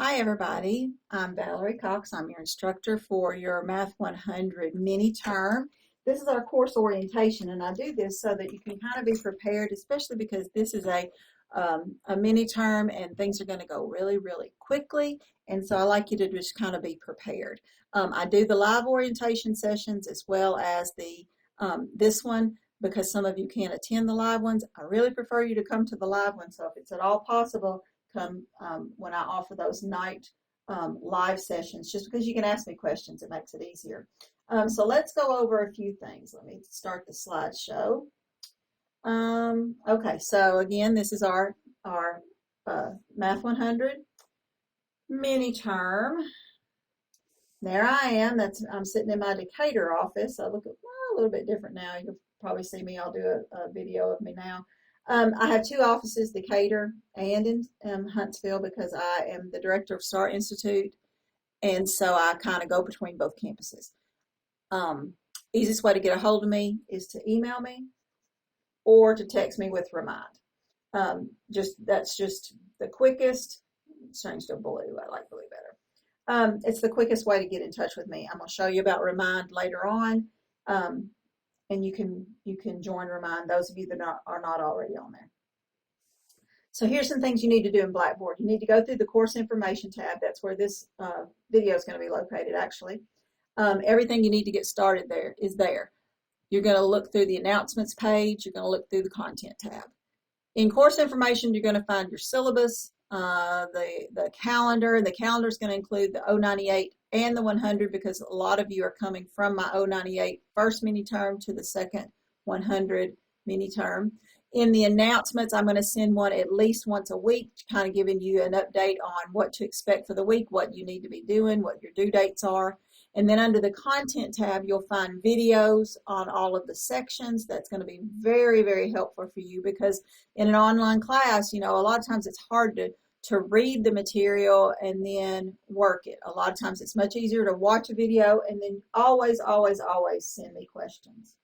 Hi everybody, I'm Valerie Cox. I'm your instructor for your Math 100 mini term. This is our course orientation, and I do this so that you can kind of be prepared, especially because this is a mini term and things are going to go really quickly, and so I like you to just kind of be prepared. I do the live orientation sessions as well as this one because some of you can't attend the live ones. I really prefer you to come to the live ones, so if it's at all possible, come when I offer those night live sessions, just because you can ask me questions, it makes it easier. So let's go over a few things. Let me start the slideshow. Okay, so again, this is our Math 100 mini term. There I am. I'm sitting in my Decatur office. I look a little bit different now. You'll probably see me. I'll do a video of me now. I have two offices, Decatur and in Huntsville, because I am the director of STAR Institute, and so I kind of go between both campuses. Easiest way to get a hold of me is to email me or to text me with Remind. That's just the quickest. It's changed to blue. I like blue better. It's the quickest way to get in touch with me. I'm going to show you about Remind later on. And you can join Remind, those of you that are not already on there. So here's some things you need to do in Blackboard. You need to go through the course information tab. That's where this video is going to be located, actually. Everything you need to get started there is there. You're going to look through the announcements page. You're going to look through the content tab. In course information, you're going to find your syllabus, the calendar. The calendar is going to include the 098 and the 100 because a lot of you are coming from my 098 first mini term to the second 100 mini term. In the announcements, I'm going to send one at least once a week, kind of giving you an update on what to expect for the week, what you need to be doing, what your due dates are. And then under the content tab, you'll find videos on all of the sections. That's going to be very helpful for you because in an online class, a lot of times it's hard to read the material and then work it. A lot of times it's much easier to watch a video and then always send me questions.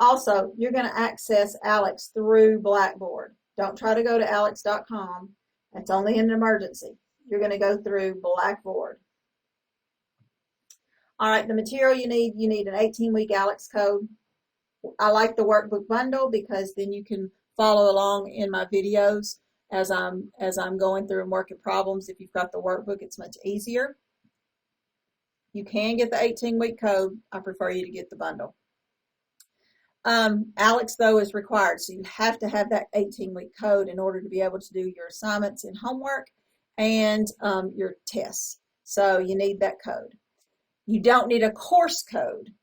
Also, you're going to access Alex through Blackboard. Don't try to go to alex.com. That's only in an emergency. You're going to go through Blackboard. All right, the material you need an 18-week Alex code. I like the workbook bundle because then you can follow along in my videos as I'm going through and working problems. If you've got the workbook, it's much easier. You can get the 18-week code. I prefer you to get the bundle. Alex, though, is required, so you have to have that 18-week code in order to be able to do your assignments and homework and your tests. So you need that code. You don't need a course code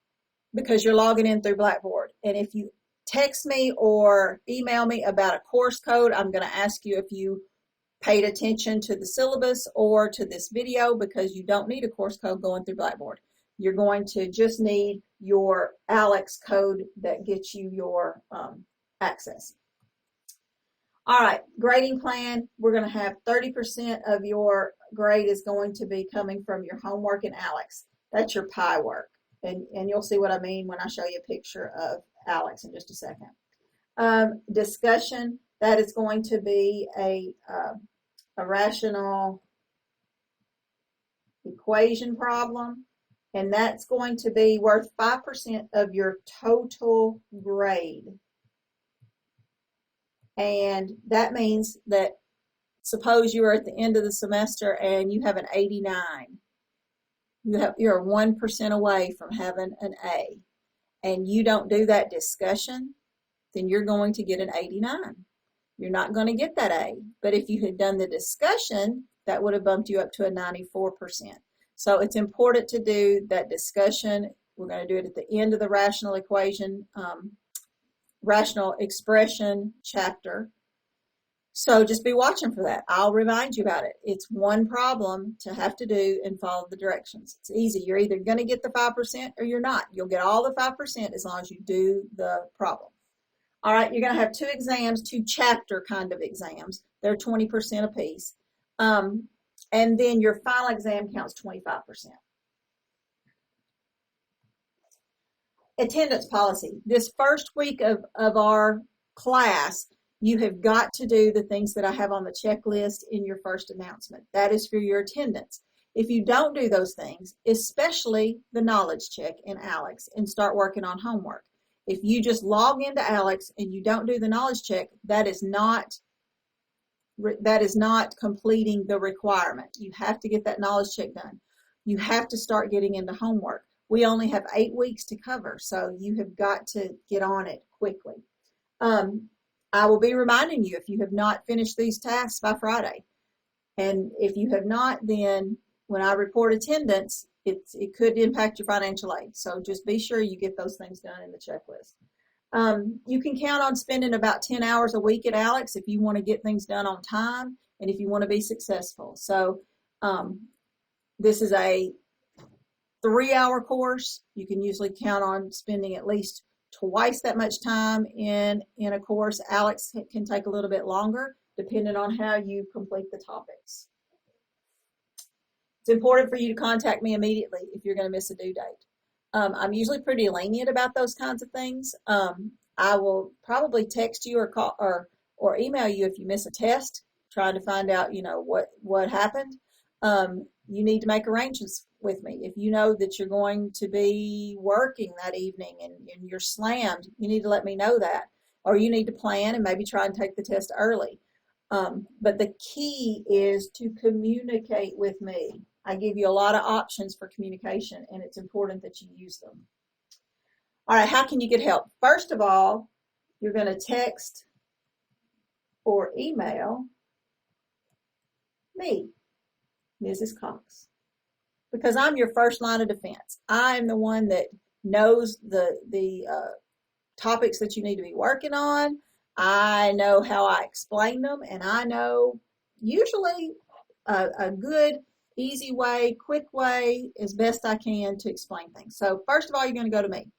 because you're logging in through Blackboard. And if you text me or email me about a course code, I'm going to ask you if you paid attention to the syllabus or to this video because you don't need a course code going through Blackboard. You're going to just need your Alex code that gets you your access. All right, grading plan. We're going to have 30% of your grade is going to be coming from your homework in Alex. That's your pie work. And you'll see what I mean when I show you a picture of Alex in just a second. Discussion, that is going to be a rational equation problem. And that's going to be worth 5% of your total grade. And that means that suppose you are at the end of the semester and you have an 89. You're 1% away from having an A. And you don't do that discussion, then you're going to get an 89. You're not going to get that A. But if you had done the discussion, that would have bumped you up to a 94%. So it's important to do that discussion. We're going to do it at the end of the rational equation, rational expression chapter. So just be watching for that. I'll remind you about it. It's one problem to have to do and follow the directions. It's easy. You're either going to get the 5% or you're not. You'll get all the 5% as long as you do the problem. All right, you're going to have two exams, two chapter kind of exams. They're 20% apiece. And then your final exam counts 25%. Attendance policy. This first week of our class, You have got to do the things that I have on the checklist in your first announcement. That is for your attendance. If you don't do those things, especially the knowledge check in Alex, and start working on homework, if you just log into Alex and you don't do the knowledge check, that is not completing the requirement. You have to get that knowledge check done. You have to start getting into homework. We only have 8 weeks to cover, so you have got to get on it quickly. I will be reminding you if you have not finished these tasks by Friday. And if you have not, then when I report attendance, it could impact your financial aid. So just be sure you get those things done in the checklist. You can count on spending about 10 hours a week at Alex if you want to get things done on time and if you want to be successful. So this is a 3-hour course. You can usually count on spending at least twice that much time in a course. Alex can take a little bit longer depending on how you complete the topics. It's important for you to contact me immediately if you're going to miss a due date. I'm usually pretty lenient about those kinds of things. I will probably text you or call or email you if you miss a test, trying to find out, what happened. You need to make arrangements with me. If you know that you're going to be working that evening and you're slammed, you need to let me know that. Or you need to plan and maybe try and take the test early. But the key is to communicate with me. I give you a lot of options for communication, and it's important that you use them. All right, how can you get help? First of all, you're going to text or email me, Mrs. Cox, because I'm your first line of defense. I'm the one that knows the topics that you need to be working on. I know how I explain them, and I know usually a good, easy way, quick way, as best I can to explain things. So first of all, you're going to go to me.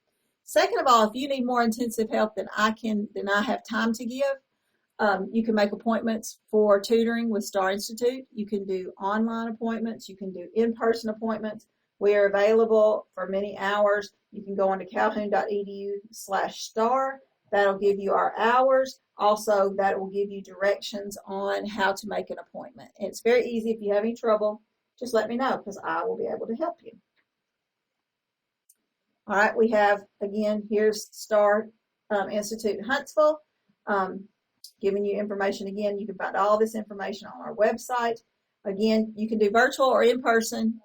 Second of all, if you need more intensive help than I have time to give, you can make appointments for tutoring with Star Institute. You can do online appointments. You can do in-person appointments. We are available for many hours. You can go on to calhoun.edu/star. That'll give you our hours. Also, that will give you directions on how to make an appointment. And it's very easy. If you have any trouble, just let me know because I will be able to help you. All right, we have, again, here's Star Institute in Huntsville. Giving you information again. You can find all this information on our website. Again, you can do virtual or in person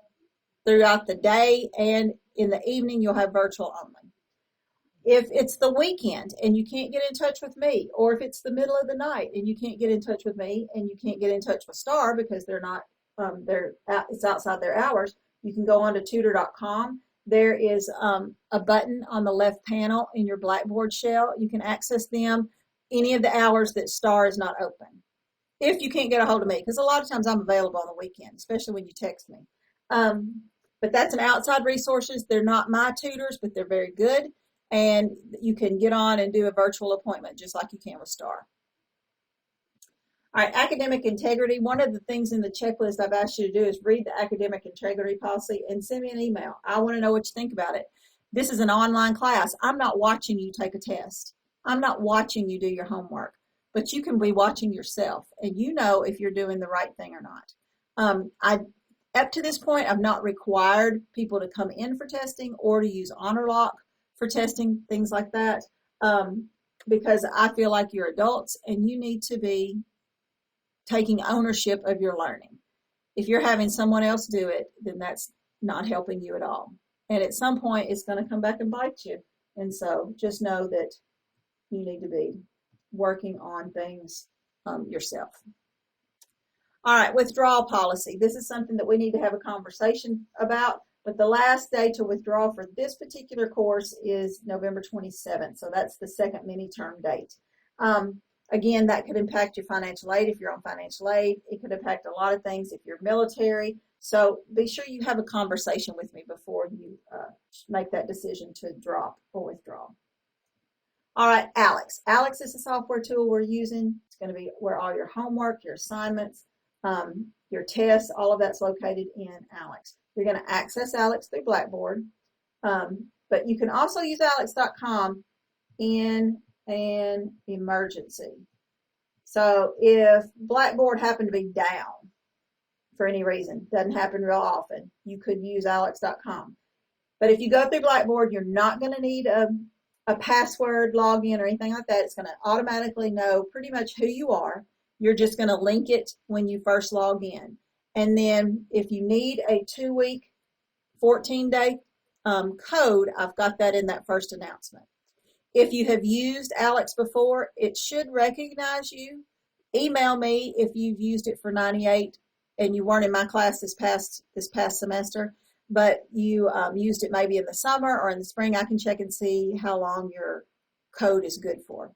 throughout the day, and in the evening you'll have virtual only. If it's the weekend and you can't get in touch with me, or if it's the middle of the night and you can't get in touch with me and you can't get in touch with Star because it's outside their hours, you can go on to tutor.com. There is a button on the left panel in your Blackboard shell. You can access them any of the hours that Star is not open. If you can't get a hold of me, because a lot of times I'm available on the weekend, especially when you text me. But that's an outside resources. They're not my tutors, but they're very good. And you can get on and do a virtual appointment just like you can with Star. All right, academic integrity. One of the things in the checklist I've asked you to do is read the academic integrity policy and send me an email. I want to know what you think about it. This is an online class. I'm not watching you take a test. I'm not watching you do your homework, but you can be watching yourself and you know if you're doing the right thing or not. Up to this point, I've not required people to come in for testing or to use Honor Lock for testing, things like that, because I feel like you're adults and you need to be taking ownership of your learning. If you're having someone else do it, then that's not helping you at all. And at some point, it's going to come back and bite you. And so just know that you need to be working on things yourself. All right, withdrawal policy. This is something that we need to have a conversation about, but the last day to withdraw for this particular course is November 27th. So that's the second mini-term date. Again, that could impact your financial aid if you're on financial aid. It could impact a lot of things if you're military. So be sure you have a conversation with me before you make that decision to drop or withdraw. All right, Alex. Alex is the software tool we're using. It's going to be where all your homework, your assignments, your tests, all of that's located in Alex. You're going to access Alex through Blackboard, but you can also use alex.com in an emergency. So if Blackboard happened to be down for any reason, doesn't happen real often, you could use alex.com. But if you go through Blackboard, you're not going to need a password login or anything like that. It's going to automatically know pretty much who you are. You're just going to link it when you first log in. And then if you need a 2-week, 14-day code, I've got that in that first announcement. If you have used Alex before, it should recognize you. Email me if you've used it for 98 and you weren't in my class this past semester, but you used it maybe in the summer or in the spring. I can check and see how long your code is good for.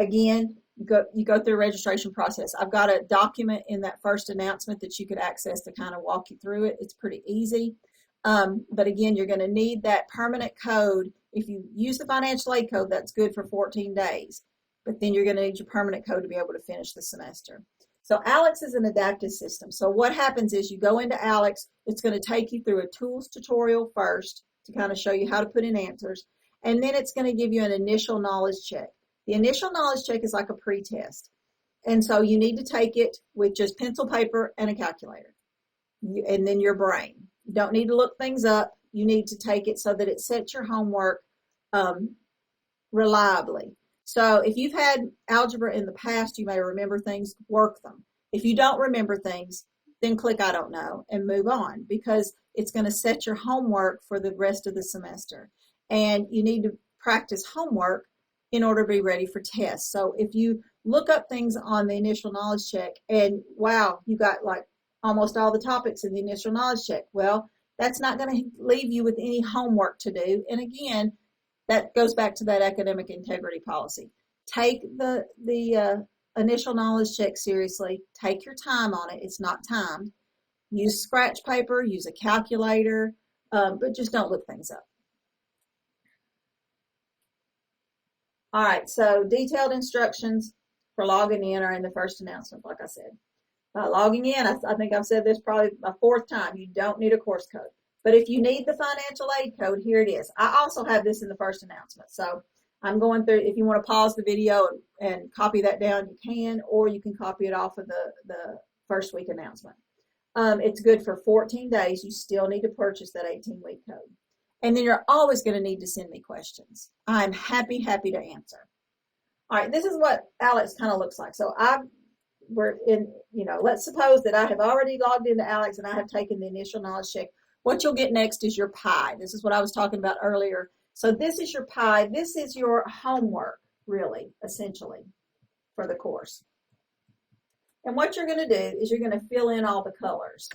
Again, you go through a registration process. I've got a document in that first announcement that you could access to kind of walk you through it. It's pretty easy. But again, you're going to need that permanent code. If you use the financial aid code, that's good for 14 days. But then you're going to need your permanent code to be able to finish the semester. So Alex is an adaptive system. So what happens is you go into Alex, it's going to take you through a tools tutorial first to kind of show you how to put in answers. And then it's going to give you an initial knowledge check. The initial knowledge check is like a pre-test. And so you need to take it with just pencil, paper, and a calculator. And then your brain. You don't need to look things up. You need to take it so that it sets your homework reliably. So if you've had algebra in the past, you may remember things, work them. If you don't remember things, then click I don't know and move on, because it's going to set your homework for the rest of the semester. And you need to practice homework in order to be ready for tests. So if you look up things on the initial knowledge check and wow, you got like almost all the topics in the initial knowledge check, well, that's not going to leave you with any homework to do. And again, that goes back to that academic integrity policy. Take the initial knowledge check seriously. Take your time on it. It's not timed. Use scratch paper, use a calculator, but just don't look things up. All right, so detailed instructions for logging in are in the first announcement, like I said. Logging in, I think I've said this probably my 4th time, you don't need a course code. But if you need the financial aid code, here it is. I also have this in the first announcement. So I'm going through, if you want to pause the video and copy that down, you can, or you can copy it off of the first week announcement. It's good for 14 days. You still need to purchase that 18-week code. And then you're always going to need to send me questions. I'm happy to answer. All right, this is what Alex kind of looks like. So let's suppose that I have already logged into Alex and I have taken the initial knowledge check. What you'll get next is your pie. This is what I was talking about earlier. So this is your pie. This is your homework, really, essentially, for the course. And what you're going to do is you're going to fill in all the colors.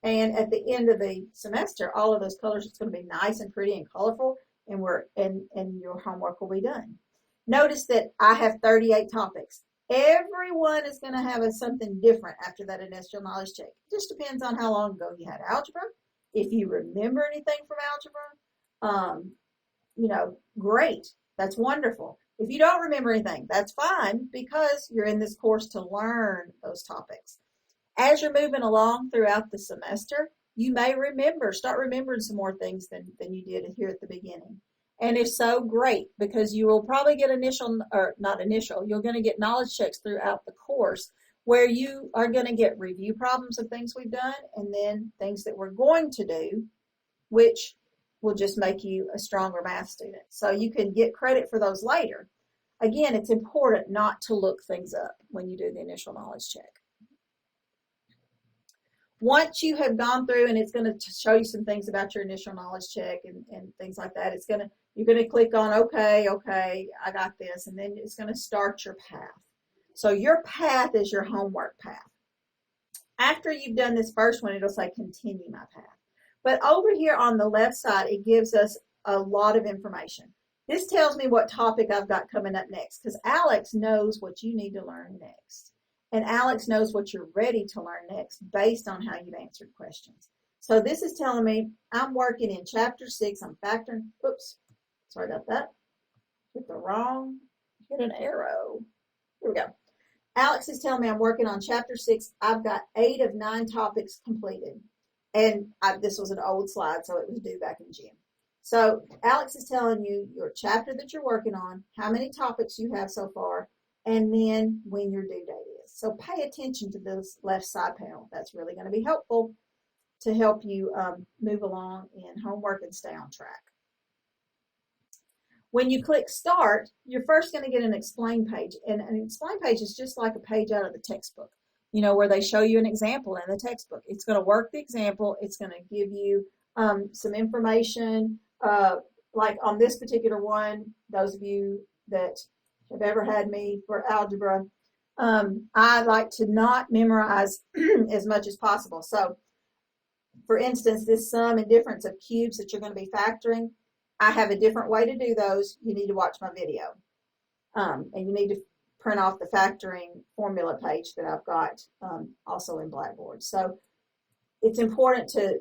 And at the end of the semester, all of those colors, it's going to be nice and pretty and colorful, and your homework will be done. Notice that I have 38 topics. Everyone is going to have something different after that initial knowledge check. It just depends on how long ago you had algebra. If you remember anything from algebra, great. That's wonderful. If you don't remember anything, that's fine, because you're in this course to learn those topics. As you're moving along throughout the semester, you may start remembering some more things than you did here at the beginning. And if so, great, because you will probably get you're going to get knowledge checks throughout the course where you are going to get review problems of things we've done and then things that we're going to do, which will just make you a stronger math student. So you can get credit for those later. Again, it's important not to look things up when you do the initial knowledge check. Once you have gone through, and it's going to show you some things about your initial knowledge check and things like that, you're going to click on, okay, I got this, and then it's going to start your path. So your path is your homework path. After you've done this first one, it'll say continue my path. But over here on the left side, it gives us a lot of information. This tells me what topic I've got coming up next, because Alex knows what you need to learn next. And Alex knows what you're ready to learn next based on how you've answered questions. So this is telling me I'm working in chapter 6. I'm factoring. Oops. Sorry about that. Hit an arrow. Here we go. Alex is telling me I'm working on chapter 6. I've got 8 of 9 topics completed. And this was an old slide, so it was due back in June. So Alex is telling you your chapter that you're working on, how many topics you have so far, and then when your due date is. So pay attention to this left side panel. That's really going to be helpful to help you move along in homework and stay on track. When you click Start, you're first going to get an explain page. And an explain page is just like a page out of the textbook, you know, where they show you an example in the textbook. It's going to work the example. It's going to give you some information. Like on this particular one, those of you that have ever had me for algebra, I like to not memorize as much as possible. So, for instance, this sum and difference of cubes that you're going to be factoring, I have a different way to do those. You need to watch my video. And you need to print off the factoring formula page that I've got also in Blackboard. So it's important to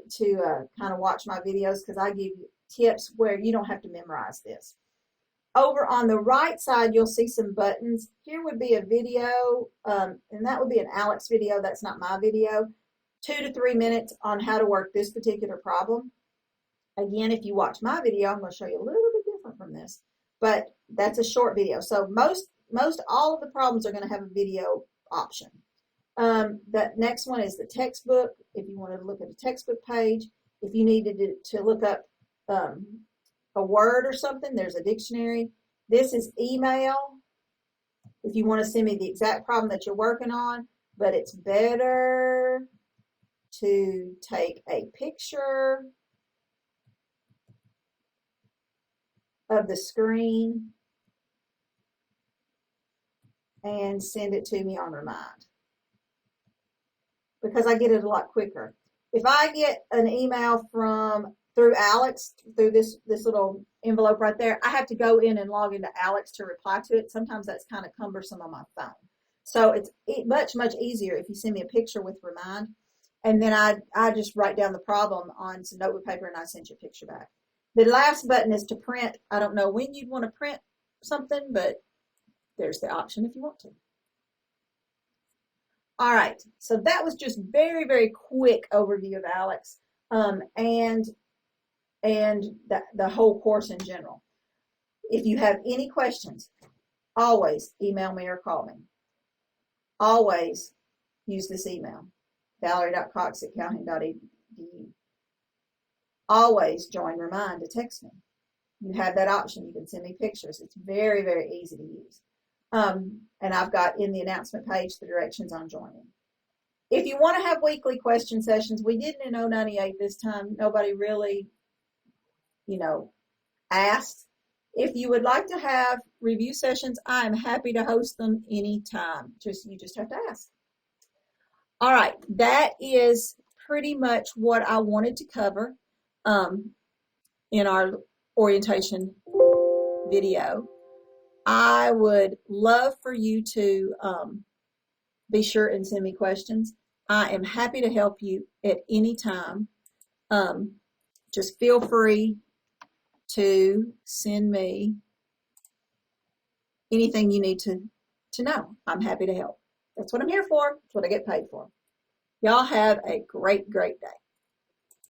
kind of watch my videos because I give you tips where you don't have to memorize this. Over on the right side, you'll see some buttons. Here would be a video, and that would be an Alex video. That's not my video. 2 to 3 minutes on how to work this particular problem. Again, if you watch my video, I'm going to show you a little bit different from this, but that's a short video. So most all of the problems are going to have a video option. The next one is the textbook. If you wanted to look at a textbook page, if you needed to look up a word or something, there's a dictionary. This is email. If you want to send me the exact problem that you're working on, but it's better to take a picture of the screen and send it to me on Remind, because I get it a lot quicker. If I get an email through Alex, through this little envelope right there, I have to go in and log into Alex to reply to it. Sometimes that's kind of cumbersome on my phone. So it's much easier if you send me a picture with Remind, and then I just write down the problem on some notebook paper and I send you a picture back. The last button is to print. I don't know when you'd want to print something, but there's the option if you want to. All right, so that was just very, very quick overview of Alex and the whole course in general. If you have any questions, always email me or call me. Always use this email, valerie.cox@calhoun.edu. Always join Remind to text me. You have that option. You can send me pictures. It's very, very easy to use. And I've got in the announcement page the directions on joining. If you want to have weekly question sessions, we didn't in 098 this time. Nobody really, asked. If you would like to have review sessions, I am happy to host them anytime. You just have to ask. All right, that is pretty much what I wanted to cover in our orientation video. I would love for you to be sure and send me questions. I am happy to help you at any time. Just feel free to send me anything you need to know. I'm happy to help. That's what I'm here for. That's what I get paid for. Y'all have a great, great day.